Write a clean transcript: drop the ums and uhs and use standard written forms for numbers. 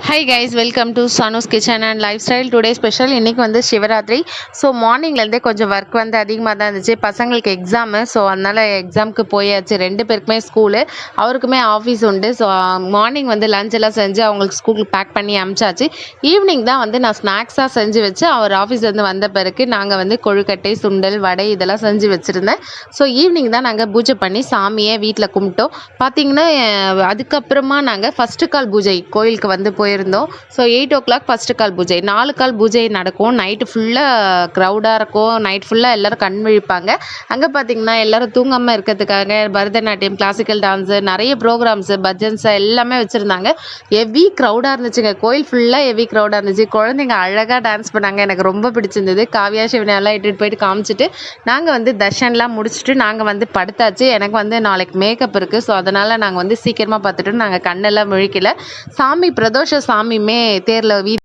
Hi guys, welcome to Sanu's Kitchen and Lifestyle. Today special இன்னைக்கு வந்து Shivaratri. So மார்னிங்லேருந்தே கொஞ்சம் work வந்து அதிகமாக தான் இருந்துச்சு. பசங்களுக்கு எக்ஸாமு, ஸோ அதனால் எக்ஸாமுக்கு போயாச்சு. 2 பேருக்குமே ஸ்கூலு, அவருக்குமே ஆஃபீஸ் உண்டு. ஸோ மார்னிங் வந்து லஞ்ச் எல்லாம் செஞ்சு அவங்களுக்கு ஸ்கூலுக்கு பேக் பண்ணி அனுப்பிச்சாச்சு. ஈவினிங் தான் வந்து நான் ஸ்நாக்ஸாக செஞ்சு வச்சு அவர் ஆஃபீஸ்லேருந்து வந்த பிறகு நாங்கள் வந்து கொழுக்கட்டை, சுண்டல், வடை இதெல்லாம் செஞ்சு வச்சுருந்தேன். ஸோ ஈவினிங் தான் நாங்கள் பூஜை பண்ணி சாமியை வீட்டில் கும்பிட்டோம். பார்த்திங்கன்னா அதுக்கப்புறமா நாங்கள் ஃபஸ்ட்டு கால் பூஜை கோயிலுக்கு வந்து போயிருந்தோம். ஸோ 8 o'clock ஃபஸ்ட்டு கால் பூஜை, 4 கால் பூஜை நடக்கும். நைட்டு ஃபுல்லாக க்ரௌடாக இருக்கும். நைட் ஃபுல்லாக எல்லோரும் கண் விழிப்பாங்க. அங்கே பார்த்திங்கன்னா எல்லோரும் தூங்காமல் இருக்கிறதுக்காக பரதநாட்டியம், கிளாசிக்கல் டான்ஸு, நிறைய ப்ரோக்ராம்ஸு, பஜன்ஸு எல்லாமே வச்சுருந்தாங்க. ஹெவி க்ரௌடாக இருந்துச்சுங்க. கோயில் ஃபுல்லாக ஹெவி க்ரௌடாக இருந்துச்சு. குழந்தைங்க அழகாக டான்ஸ் பண்ணாங்க. எனக்கு ரொம்ப பிடிச்சிருந்தது. காவியா சிவனையெல்லாம் இட்டுட்டு போயிட்டு காமிச்சிட்டு நாங்கள் வந்து தர்ஷன்லாம் முடிச்சுட்டு நாங்கள் வந்து படுத்தாச்சு. எனக்கு வந்து நாளைக்கு மேக்கப் இருக்குது. ஸோ அதனால் நாங்கள் வந்து சீக்கிரமாக பார்த்துட்டு நாங்கள் கண்ணெல்லாம் முழிக்கல. சாமி பிரதோஷ சாமியுமே தேரில்